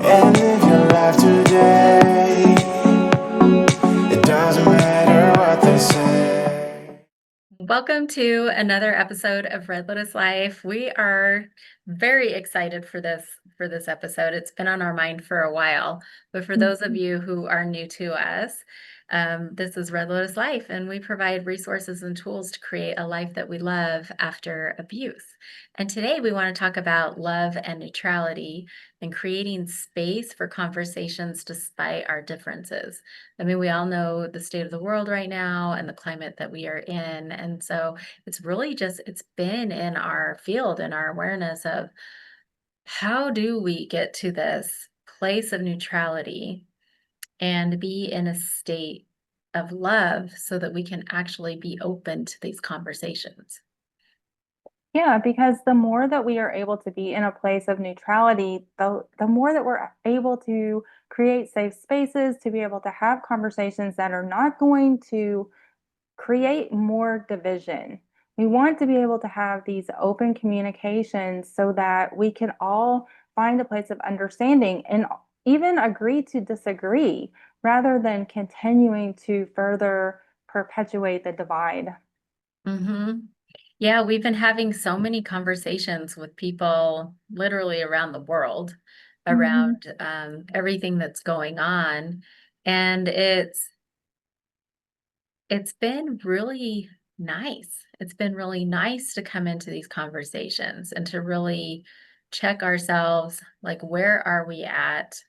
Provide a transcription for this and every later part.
and live your life today. It doesn't matter what they say. Welcome to another episode of Red Lotus Life. We are very excited for this episode. It's been on our mind for a while, but for those of you who are new to us, this is Red Lotus Life, and we provide resources and tools to create a life that we love after abuse. And today we want to talk about love and neutrality and creating space for conversations despite our differences. I mean, we all know the state of the world right now and the climate that we are in. And so it's really it's been in our field and our awareness of how do we get to this place of neutrality and be in a state of love so that we can actually be open to these conversations. Yeah, because the more that we are able to be in a place of neutrality, the more that we're able to create safe spaces to be able to have conversations that are not going to create more division. We want to be able to have these open communications so that we can all find a place of understanding and even agree to disagree rather than continuing to further perpetuate the divide. Mm-hmm. Yeah, we've been having so many conversations with people literally around the world Mhm. around everything that's going on. And it's been really nice. It's been really nice to come into these conversations and to really check ourselves, like where are we at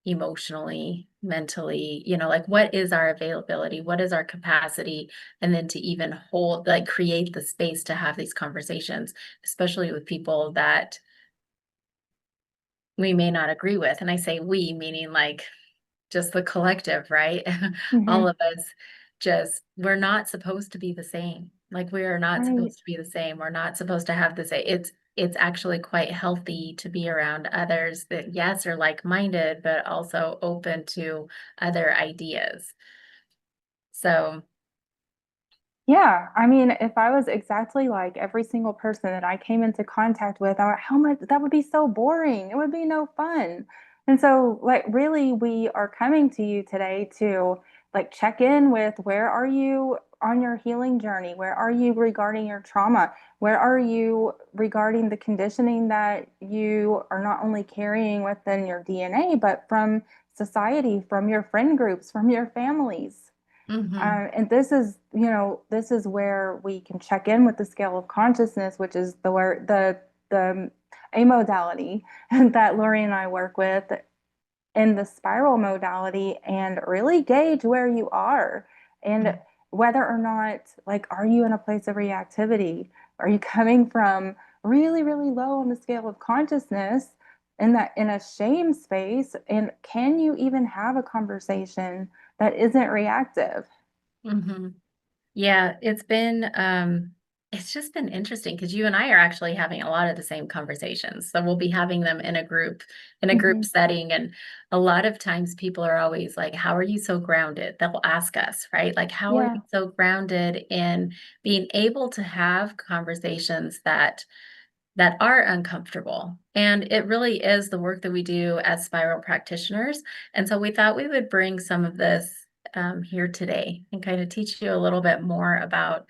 emotionally, mentally, like what is our availability, what is our capacity, and then to even hold, like create the space to have these conversations, especially with people that we may not agree with. And I say we, meaning like just the collective, right? All Mhm. of us we're not supposed to be the same. Like we are not Right. supposed to be the same. We're not supposed to have the same. It's actually quite healthy to be around others that yes are like-minded, but also open to other ideas. So, Yeah, I mean, if I was exactly like every single person that I came into contact with, how much that would be so boring. It would be no fun. And so, like, really, we are coming to you today to like check in with where are you on your healing journey? Where are you regarding your trauma? Where are you regarding the conditioning that you are not only carrying within your DNA, but from society, from your friend groups, from your families? mhm. And this is, this is where we can check in with the scale of consciousness, which is the a modality that Lori and I work with in the spiral modality, and really gauge where you are and whether or not, like, are you in a place of reactivity? Are you coming from really, really low on the scale of consciousness in a shame space? And can you even have a conversation that isn't reactive? Mhm. Yeah, it's just been interesting because you and I are actually having a lot of the same conversations. So we'll be having them in a group Mhm. setting. And a lot of times people are always like, how are you so grounded? They'll ask us, right? Like, how are you Yeah. so grounded in being able to have conversations that are uncomfortable? And it really is the work that we do as spiral practitioners. And so we thought we would bring some of this here today and kind of teach you a little bit more about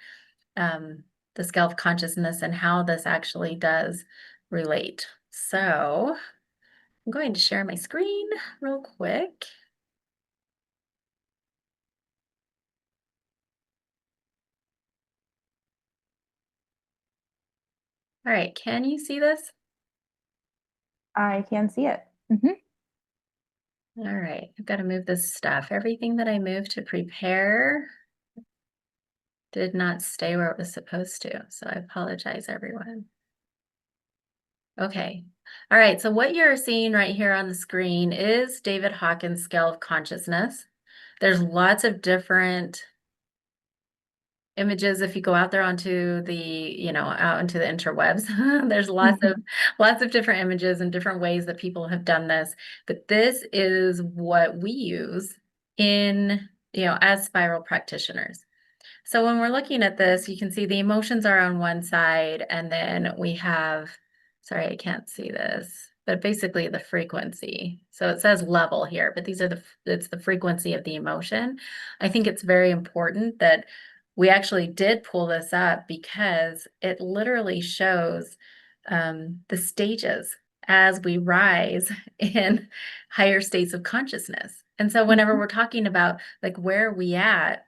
um, the scale of consciousness and how this actually does relate. So I'm going to share my screen real quick. All right, can you see this? I can see it. Mhm. All right, I've got to move this stuff. Everything that I moved to prepare did not stay where it was supposed to. So I apologize, everyone. Okay. All right. So what you're seeing right here on the screen is David Hawkins' scale of consciousness. There's lots of different images if you go out there onto out into the interwebs. There's lots of different images and different ways that people have done this, but this is what we use in, as spiral practitioners. So when we're looking at this, you can see the emotions are on one side, and then we have, sorry, I can't see this. but basically the frequency. So it says level here, but it's the frequency of the emotion. I think it's very important that we actually did pull this up because it literally shows the stages as we rise in higher states of consciousness. And so whenever we're talking about like where are we at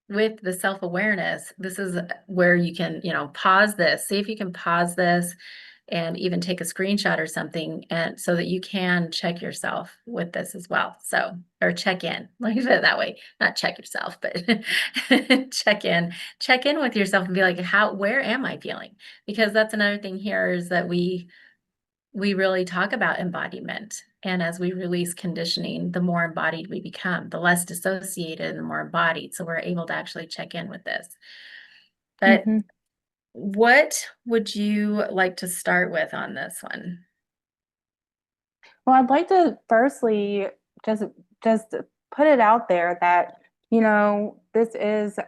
with the self-awareness, this is where you can, pause this, see if you can pause this and even take a screenshot or something, and so that you can check yourself with this as well. So, or check in, like it that way, not check yourself, but check in with yourself and be like, where am I feeling? Because that's another thing here is that we really talk about embodiment. And as we release conditioning, the more embodied we become, the less dissociated and the more embodied. So we're able to actually check in with this. But what would you like to start with on this one? Well, I'd like to firstly just put it out there that, this is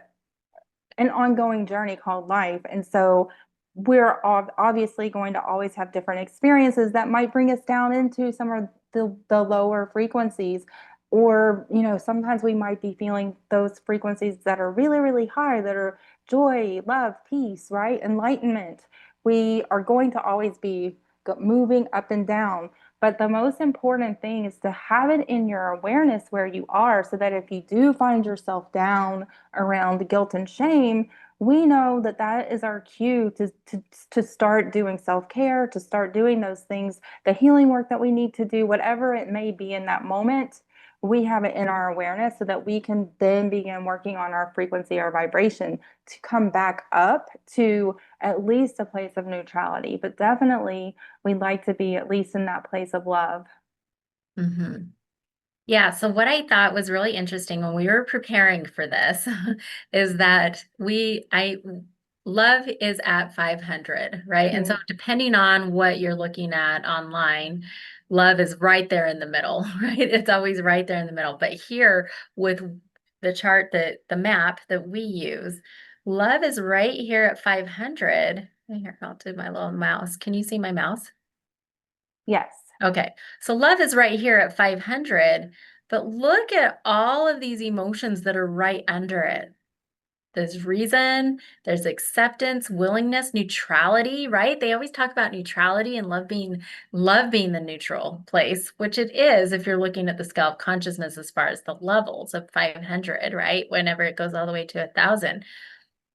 an ongoing journey called life. And so we're obviously going to always have different experiences that might bring us down into some of the lower frequencies. Or, sometimes we might be feeling those frequencies that are really, really high, that are joy, love, peace, right? Enlightenment. We are going to always be moving up and down. But the most important thing is to have it in your awareness where you are, so that if you do find yourself down around guilt and shame, we know that that is our cue to start doing self-care, to start doing those things, the healing work that we need to do, whatever it may be in that moment. We have it in our awareness so that we can then begin working on our frequency, our vibration, to come back up to at least a place of neutrality. But definitely, we'd like to be at least in that place of love. Mm-hmm. Yeah, so what I thought was really interesting when we were preparing for this is that love is at 500, right? And so depending on what you're looking at online, love is right there in the middle, right? It's always right there in the middle. But here with the chart the map that we use, love is right here at 500. Here, I'll do my little mouse. Can you see my mouse? Yes. Okay, so love is right here at 500, but look at all of these emotions that are right under it. There's reason, there's acceptance, willingness, neutrality, right? They always talk about neutrality and love being the neutral place, which it is if you're looking at the scale of consciousness as far as the levels of 500, right? Whenever it goes all the way to 1,000.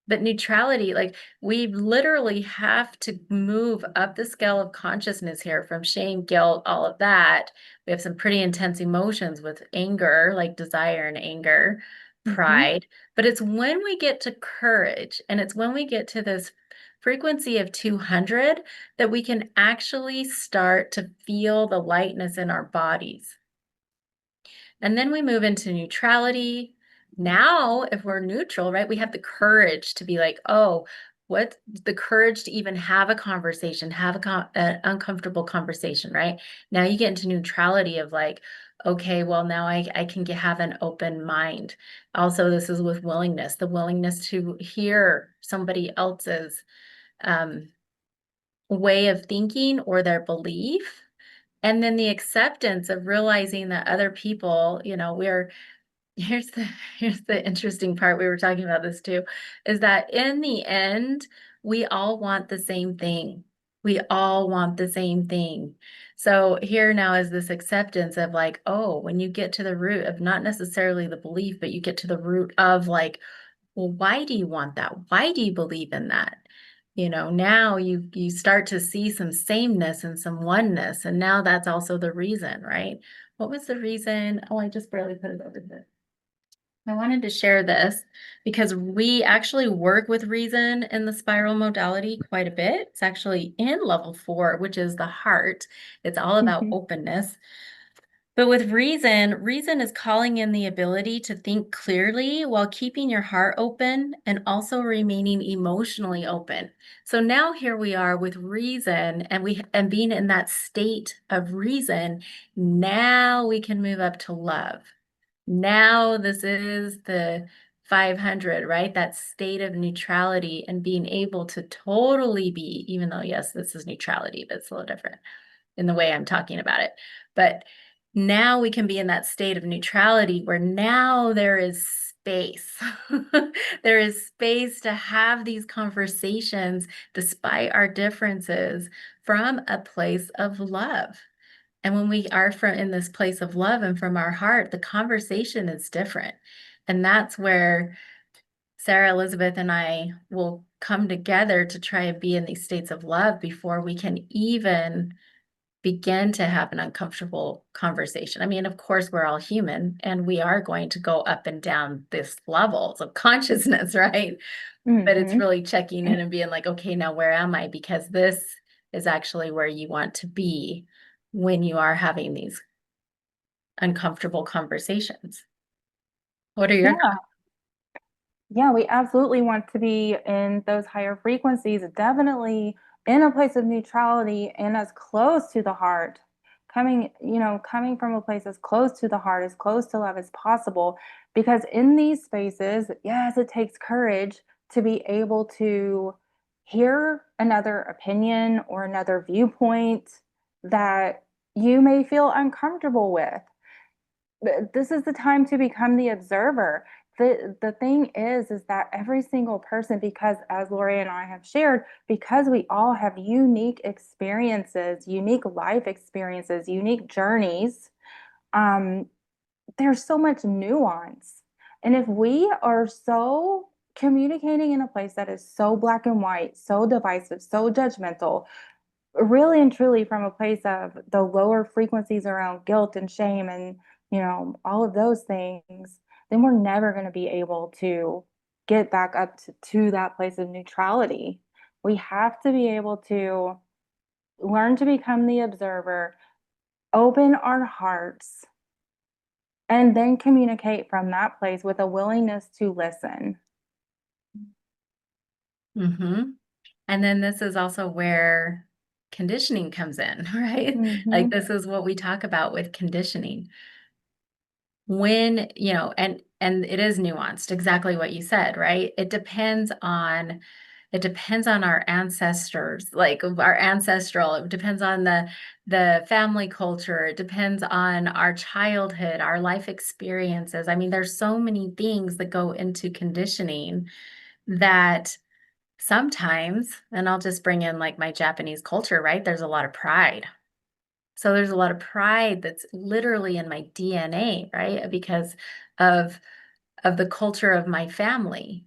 But neutrality, like we literally have to move up the scale of consciousness here from shame, guilt, all of that. We have some pretty intense emotions with anger, like desire and anger, pride. But it's when we get to courage and it's when we get to this frequency of 200 that we can actually start to feel the lightness in our bodies. And then we move into neutrality. Now, if we're neutral, right, we have the courage to be like, oh, what the courage to even have a conversation, have an uncomfortable conversation, right? Now you get into neutrality of like, okay, well, now I can have an open mind. Also, this is with willingness, the willingness to hear somebody else's way of thinking or their belief. And then the acceptance of realizing that other people, here's the interesting part. We were talking about this too, is that in the end, we all want the same thing. We all want the same thing. So here now is this acceptance of like, oh, when you get to the root of not necessarily the belief, but you get to the root of like, well, why do you want that? Why do you believe in that? Now you start to see some sameness and some oneness, and now that's also the reason, right? What was the reason? Oh, I just barely put it over there. I wanted to share this because we actually work with reason in the spiral modality quite a bit. It's actually in level 4, which is the heart. It's all about openness. But with reason is calling in the ability to think clearly while keeping your heart open and also remaining emotionally open. So now here we are with reason and being in that state of reason, now we can move up to love. Now this is the 500, right? That state of neutrality and being able to totally be, even though, yes, this is neutrality, but it's a little different in the way I'm talking about it. But now we can be in that state of neutrality where now there is space. There is space to have these conversations despite our differences from a place of love. And when we are from in this place of love and from our heart, the conversation is different. And that's where Sara Elizabeth and I will come together to try and be in these states of love before we can even begin to have an uncomfortable conversation. I mean, of course, we're all human and we are going to go up and down this levels of consciousness, right? But it's Mm-hmm. really checking in and being like, okay, now where am I? Because this is actually where you want to be when you are having these uncomfortable conversations. What are your Yeah. thoughts? Yeah, we absolutely want to be in those higher frequencies, definitely in a place of neutrality and as close to the heart. Coming from a place as close to the heart, as close to love as possible. Because in these spaces, yes, it takes courage to be able to hear another opinion or another viewpoint that you may feel uncomfortable with. This is the time to become the observer. The thing is that every single person, because as Lori and I have shared, because we all have unique experiences, unique life experiences, unique journeys, um, there's so much nuance. And if we are so communicating in a place that is so black and white, so divisive, so judgmental, really and truly from a place of the lower frequencies around guilt and shame and all of those things, then we're never going to be able to get back up to that place of neutrality. We have to be able to learn to become the observer, open our hearts, and then communicate from that place with a willingness to listen. Mm-hmm. And then this is also where conditioning comes in, right? Like Mm-hmm. this is what we talk about with conditioning. When, and it is nuanced, exactly what you said, right? It depends on our ancestors, like our ancestral, it depends on the family culture, it depends on our childhood, our life experiences. I mean, there's so many things that go into conditioning that sometimes, and I'll just bring in like my Japanese culture, right? There's a lot of pride. So there's a lot of pride that's literally in my DNA, right? Because of of the culture of my family.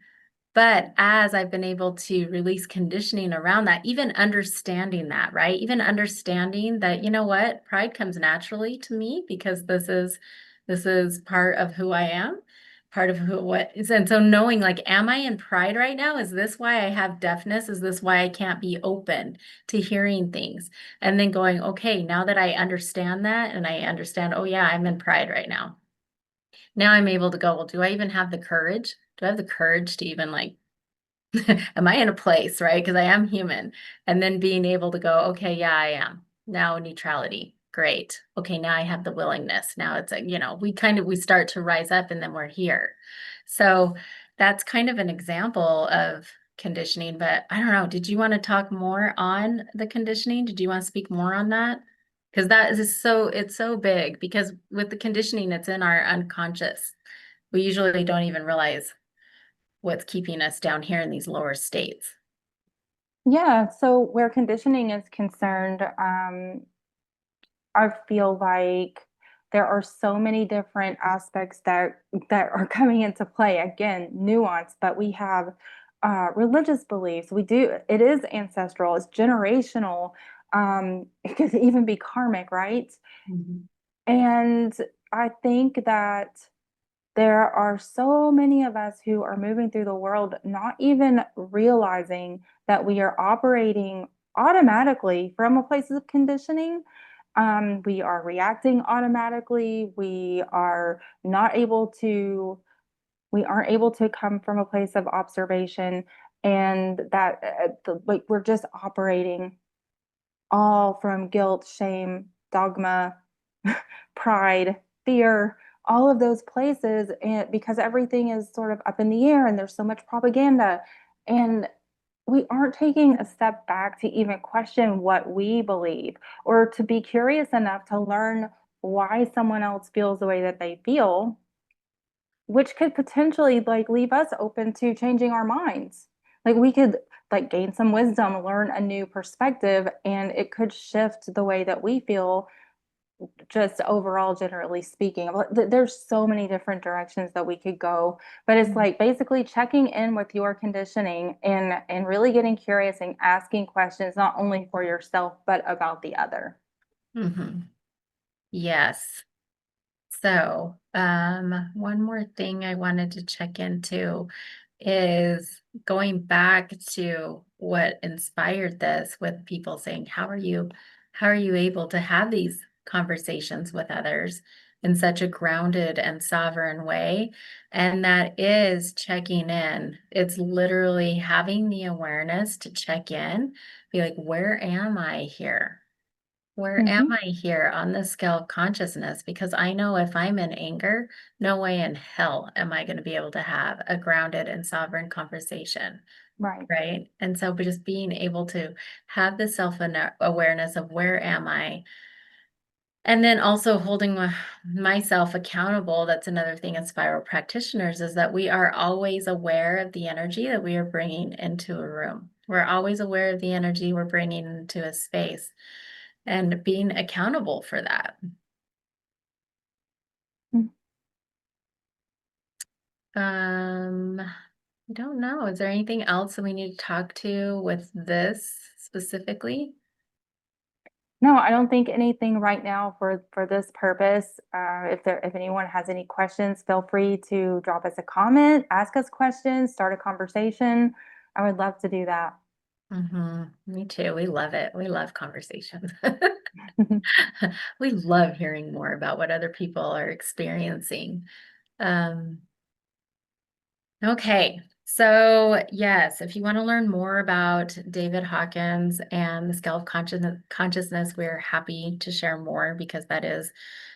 But as I've been able to release conditioning around that, even understanding that, right? Even understanding that, you know what, pride comes naturally to me because this is part of who I am, part of who what is. And so knowing like, am I in pride right now? Is this why I have deafness? Is this why I can't be open to hearing things? And then going, okay, now that I understand that and I understand, oh yeah, I'm in pride right now. Now I'm able to go, well, do I even have the courage? Do I have the courage to even like am I in a place, right? Because I am human. And then being able to go, okay, yeah, I am. Now neutrality. Great. Okay, now I have the willingness. Now it's like, we start to rise up and then we're here. So that's kind of an example of conditioning, but I don't know. Did you want to talk more on the conditioning? Did you want to speak more on that? Because it's so big because with the conditioning, it's in our unconscious. We usually don't even realize what's keeping us down here in these lower states. Yeah, so where conditioning is concerned, I feel like there are so many different aspects that are coming into play. Again, nuance, but we have religious beliefs. It is ancestral, it's generational, it could even be karmic, right? Mhm. And I think that there are so many of us who are moving through the world not even realizing that we are operating automatically from a place of conditioning. We are reacting automatically. We aren't able to come from a place of observation, and that like we're just operating all from guilt, shame, dogma, pride, fear, all of those places, and because everything is sort of up in the air and there's so much propaganda, and we aren't taking a step back to even question what we believe or to be curious enough to learn why someone else feels the way that they feel, which could potentially like leave us open to changing our minds. Like we could like gain some wisdom, learn a new perspective, and it could shift the way that we feel just overall, generally speaking. There's so many different directions that we could go, but it's like basically checking in with your conditioning and really getting curious and asking questions, not only for yourself, but about the other. Mm-hmm. Yes. So, one more thing I wanted to check into is going back to what inspired this with people saying, how are you able to have these conversations with others in such a grounded and sovereign way? And that is checking in. It's literally having the awareness to check in, be like, where am I here? Where am Mhm. I here on the scale of consciousness? Because I know if I'm in anger, no way in hell am I going to be able to have a grounded and sovereign conversation, Right. right? And so just being able to have the self-awareness of where am I, and then also holding myself accountable. That's another thing as spiral practitioners is that we are always aware of the energy that we are bringing into a room. We're always aware of the energy we're bringing into a space and being accountable for that. Mm. I don't know. Is there anything else that we need to talk to with this specifically? No, I don't think anything right now for this purpose. If anyone has any questions, feel free to drop us a comment, ask us questions, start a conversation. I would love to do that. Me too. We love it. We love conversations. We love hearing more about what other people are experiencing. Um, Okay, so yes, if you want to learn more about David Hawkins and the scale of consciousness, we're happy to share more because that is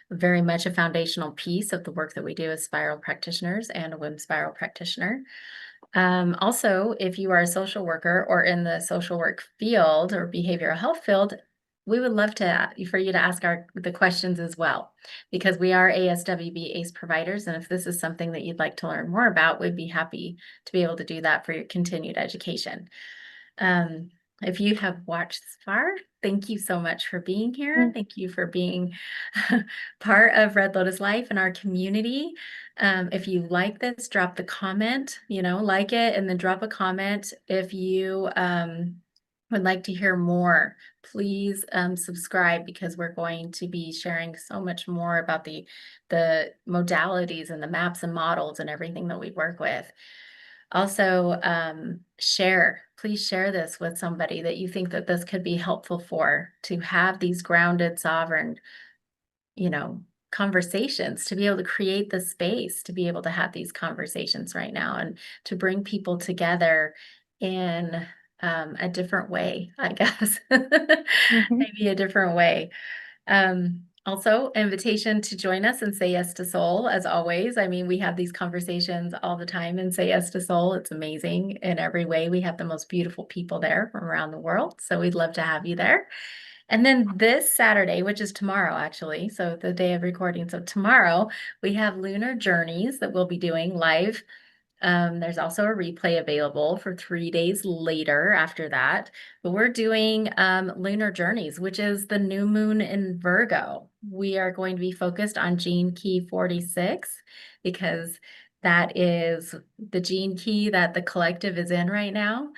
very much a foundational piece of the work that we do as spiral practitioners and a WIM spiral practitioner. Also, if you are a social worker or in the social work field or behavioral health field, we would love for you to ask the questions as well, because we are ASWB ACE providers. And if this is something that you'd like to learn more about, we'd be happy to be able to do that for your continued education. Um, if you have watched this far, thank you so much for being here. Thank you for being part of Red Lotus Life and our community. If you like this, drop the comment, like it, and then drop a comment. If you would like to hear more, please subscribe, because we're going to be sharing so much more about the modalities and the maps and models and everything that we work with. Also, please share this with somebody that you think that this could be helpful for, to have these grounded, sovereign, you know, conversations, to be able to create the space to be able to have these conversations right now and to bring people together in a different way, I guess. Mhm. Maybe a different way. Also, invitation to join us and Say Yes to Soul, as always. I mean, we have these conversations all the time and Say Yes to Soul. It's amazing in every way. We have the most beautiful people there from around the world. So we'd love to have you there. And then this Saturday, which is tomorrow, actually, so the day of recording. So tomorrow, we have Lunar Journeys that we'll be doing live. There's also a replay available for 3 days later after that. But we're doing Lunar Journeys, which is the new moon in Virgo. We are going to be focused on gene key 46, because that is the gene key that the collective is in right now.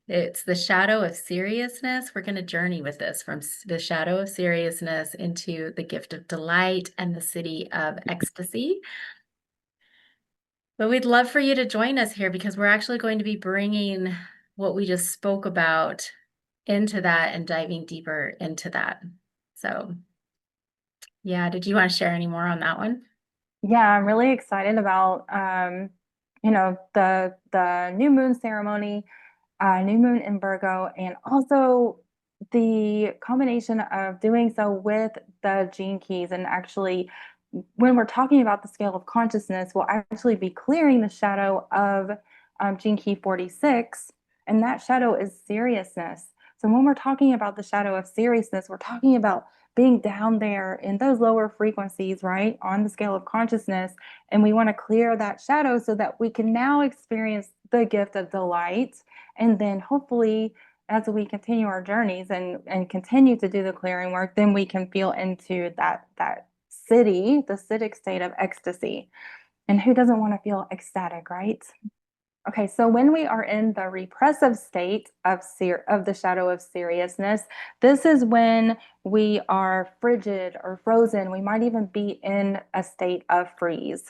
It's the shadow of seriousness. We're going to journey with this from the shadow of seriousness into the gift of delight and the city of ecstasy. But we'd love for you to join us here, because we're actually going to be bringing what we just spoke about into that and diving deeper into that. So, yeah, did you want to share any more on that one? Yeah, I'm really excited about the new moon ceremony, new moon in Virgo, and also the combination of doing so with the gene keys and actually when we're talking about the scale of consciousness, we'll actually be clearing the shadow of gene key 46, and that shadow is seriousness. So when we're talking about the shadow of seriousness, we're talking about being down there in those lower frequencies, right, on the scale of consciousness. And we want to clear that shadow so that we can now experience the gift of delight. And then hopefully, as we continue our journeys and continue to do the clearing work, then we can feel into that the acidic state of ecstasy. And who doesn't want to feel ecstatic, right? Okay, so when we are in the repressive state of the shadow of seriousness, this is when we are frigid or frozen. We might even be in a state of freeze.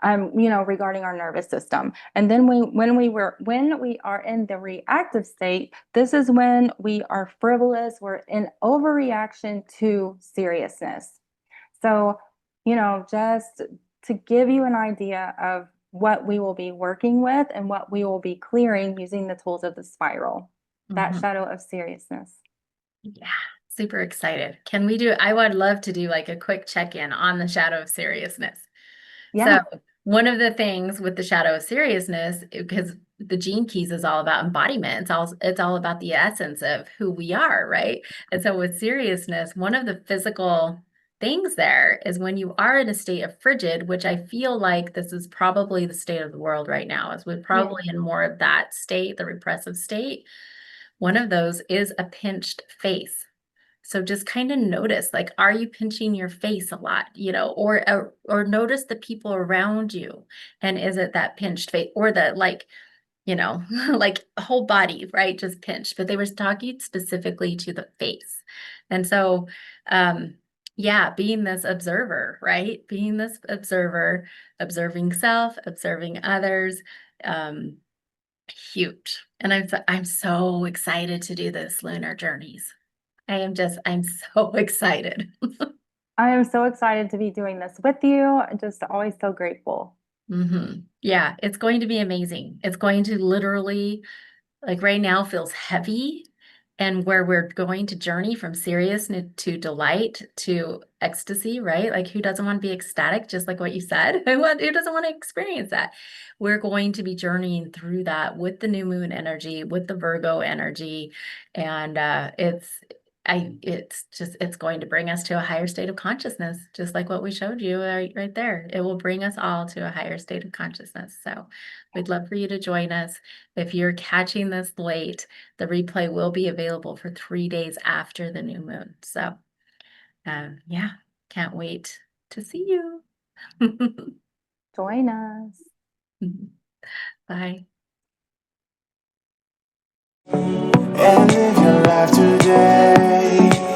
Regarding our nervous system. And then when we are in the reactive state, this is when we are frivolous, we're in overreaction to seriousness. So, just to give you an idea of what we will be working with and what we will be clearing using the tools of the spiral, that shadow of seriousness. Yeah, super excited. I would love to do like a quick check-in on the shadow of seriousness. Yeah. So one of the things with the shadow of seriousness, because the gene keys is all about embodiment. It's all about the essence of who we are, right? And so with seriousness, one of the physical things there is when you are in a state of frigid, which I feel like this is probably the state of the world right now, is we're probably in more of that state, the repressive state. One of those is a pinched face. So just kind of notice, like, are you pinching your face a lot, or notice the people around you. And is it that pinched face or the like, like whole body, right? Just pinched, but they were talking specifically to the face. And so, yeah, being this observer, right? Being this observer, observing self, observing others, huge. And I'm so excited to do this lunar journeys. I'm so excited. I am so excited to be doing this with you. I'm just always so grateful. Yeah, it's going to be amazing. It's going to literally, like right now, feels heavy. And where we're going to journey from seriousness to delight to ecstasy, right? Like who doesn't want to be ecstatic, just like what you said? Who doesn't want to experience that? We're going to be journeying through that with the new moon energy, with the Virgo energy. And it's going to bring us to a higher state of consciousness, just like what we showed you right there. It will bring us all to a higher state of consciousness. So we'd love for you to join us. If you're catching this late, the replay will be available for 3 days after the new moon. So yeah, can't wait to see you. Join us. Bye. And live your life today.